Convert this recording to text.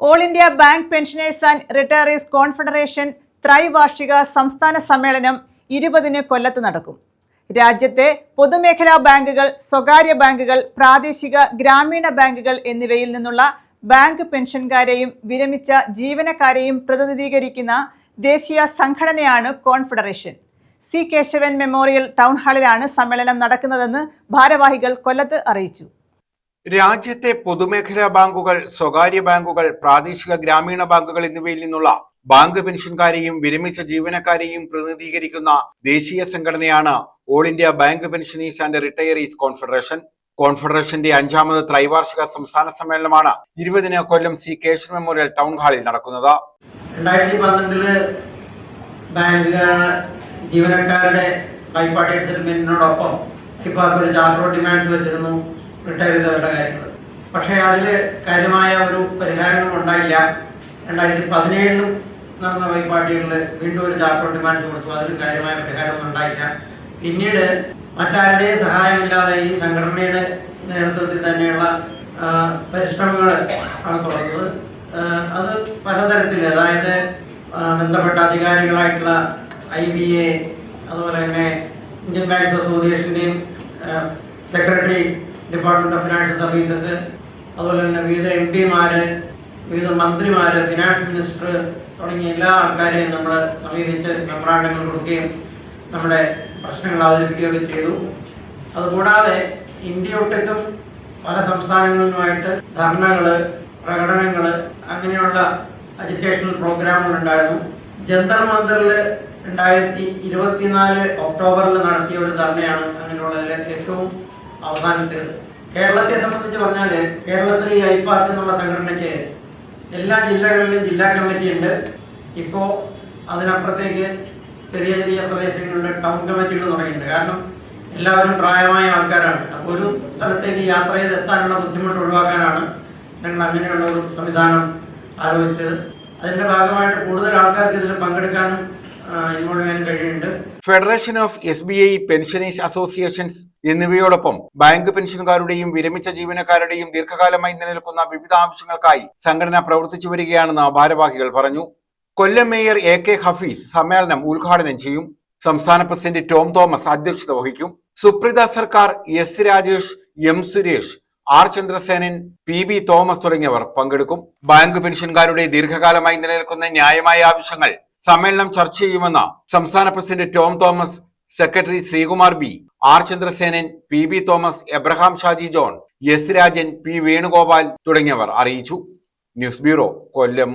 All India bank pensioners and retirees confederation ത്രൈവാർഷിക സംസ്ഥാന സമ്മേളനം 20-ന് കൊല്ലത്ത് നടക്കും. രാജ്യത്തെ പൊതുമേഖലാ ബാങ്കുകൾ, സ്വകാര്യ ബാങ്കുകൾ, പ്രാദേശിക ഗ്രാമീണ ബാങ്കുകൾ എന്നിവയിൽ നിന്നുള്ള ബാങ്ക് പെൻഷൻകാരെയും വിരമിച്ച ജീവനക്കാരെയും പ്രതിനിധീകരിക്കുന്ന ദേശീയ സംഘടനയാണ് confederation. C Kesavan memorial town ഹാളിലാണ് സമ്മേളനം നടക്കുന്നതെന്ന് ഭാരവാഹികൾ കൊല്ലത്ത് അറിയിച്ചു. രാജ്യത്തെ പൊതുമേഖലാ ബാങ്കുകൾ, സ്വകാര്യ ബാങ്കുകൾ, പ്രാദേശിക ഗ്രാമീണ ബാങ്കുകൾ എന്നിവയിൽ നിന്നുള്ള ബാങ്ക് പെൻഷൻകാരെയും വിരമിച്ച ജീവനക്കാരെയും പ്രതിനിധീകരിക്കുന്ന ദേശീയ സംഘടനയാണ് all India bank pensioners and retirees confederation. കോൺഫെഡറേഷന്റെ 5ാമത് ത്രൈവാർഷിക സംസ്ഥാന സമ്മേളനമാണ് 20-ന് Kollam C Kesavan memorial town ഹാളിൽ നടക്കുന്നത്. 2012 ബാങ്ക് ജീവനക്കാരുടെ ബൈപാർട്ടി സെറ്റിൽമെന്റിനോടൊപ്പം ഇപ്പോൾ ഒരു ചാർട്ടർ ഡിമാൻഡ്സ് വെച്ചിരുന്നു റിട്ടയർ ചെയ്തവരുടെ കാര്യങ്ങൾ. പക്ഷേ അതിൽ കാര്യമായ ഒരു പരിഹാരങ്ങളും ഉണ്ടായില്ല. 2017 നടന്ന ബൈപാർട്ടികളിൽ വീണ്ടും ഒരു ചാർട്ടർ ഡിമാൻഡ്സ് കൊടുത്തു. അതിലും കാര്യമായ പരിഹാരമൊന്നും ഉണ്ടായില്ല. പിന്നീട് മറ്റാരുടെയും സഹായമില്ലാതെ ഈ സംഘടനയുടെ നേതൃത്വത്തിൽ തന്നെയുള്ള പരിശ്രമങ്ങൾ ആണ് തുടങ്ങുന്നത്. അത് പലതരത്തിൽ, അതായത് ബന്ധപ്പെട്ട അധികാരികളായിട്ടുള്ള IBA, അതുപോലെ തന്നെ ഇന്ത്യൻ ബാങ്ക്സ് അസോസിയേഷൻ്റെയും secretary, department of financial services, അതുപോലെ തന്നെ വിവിധ MP-മാർ, വിവിധ മന്ത്രിമാർ, ഫിനാൻസ് മിനിസ്റ്റർ തുടങ്ങിയ എല്ലാ ആൾക്കാരെയും നമ്മൾ സമീപിച്ച് മെമ്മറാണ്ടങ്ങൾ കൊടുക്കുകയും നമ്മുടെ പ്രശ്നങ്ങൾ അവതരിപ്പിക്കുകയൊക്കെ ചെയ്തു. അതുകൂടാതെ ഇന്ത്യയൊട്ടുക്കും പല സംസ്ഥാനങ്ങളിലുമായിട്ട് ധർണകൾ, പ്രകടനങ്ങൾ, അങ്ങനെയുള്ള അജിറ്റേഷണൽ പ്രോഗ്രാമുകൾ ഉണ്ടായിരുന്നു. ജന്തർ മന്ദറിൽ 2024 ഒക്ടോബറിൽ നടത്തിയ ഒരു ധർണയാണ് അങ്ങനെയുള്ളതിൽ ഏറ്റവും അവസാനത്തേത്. കേരളത്തെ സംബന്ധിച്ച് പറഞ്ഞാൽ, കേരളത്തിൽ ഈ ഐപാർക്ക് എന്നുള്ള സംഘടനയ്ക്ക് എല്ലാ ജില്ലകളിലും ജില്ലാ കമ്മിറ്റി ഉണ്ട്. ഇപ്പോൾ അതിനപ്പുറത്തേക്ക് ചെറിയ ചെറിയ പ്രദേശങ്ങളിൽ ടൗൺ കമ്മിറ്റികൾ തുടങ്ങിയിട്ടുണ്ട്. കാരണം എല്ലാവരും പ്രായമായ ആൾക്കാരാണ്. അപ്പോൾ ഒരു സ്ഥലത്തേക്ക് യാത്ര ചെയ്ത് എത്താനുള്ള ബുദ്ധിമുട്ട് ഒഴിവാക്കാനാണ് ഞങ്ങൾ അങ്ങനെയുള്ള ഒരു സംവിധാനം ആലോചിച്ചത്. അതിൻ്റെ ഭാഗമായിട്ട് കൂടുതൽ ആൾക്കാർക്ക് ഇതിൽ പങ്കെടുക്കാനും ഇൻവോൾവ് ചെയ്യാനും കഴിയുന്നുണ്ട്. Federation of SBI, pensioners associations എന്നിവയോടൊപ്പം ബാങ്ക് പെൻഷൻകാരുടെയും വിരമിച്ച ജീവനക്കാരുടെയും ദീർഘകാലമായി നിലനിൽക്കുന്ന വിവിധ ആവശ്യങ്ങൾക്കായി സംഘടന പ്രവർത്തിച്ചു വരികയാണെന്ന് ഭാരവാഹികൾ പറഞ്ഞു. കൊല്ലം മേയർ AK ഹഫീസ് സമ്മേളനം ഉദ്ഘാടനം ചെയ്യും. സംസ്ഥാന പ്രസിഡന്റ് ടോം തോമസ് അധ്യക്ഷത വഹിക്കും. സുപ്രീത സർക്കാർ, S Rajesh, M Suresh, R Chandrasenan, PB Thomas തുടങ്ങിയവർ പങ്കെടുക്കും. ബാങ്ക് പെൻഷൻകാരുടെ ദീർഘകാലമായി നിലനിൽക്കുന്ന ന്യായമായ ആവശ്യങ്ങൾ സമ്മേളനം ചർച്ച ചെയ്യുമെന്ന് സംസ്ഥാന president Tom Thomas, secretary Sreekumar B, R Chandrasenan, PB Thomas, Abraham Shaji John, S Rajan, P Venugopal തുടങ്ങിയവർ അറിയിച്ചു. ന്യൂസ് ബ്യൂറോ, കൊല്ലം.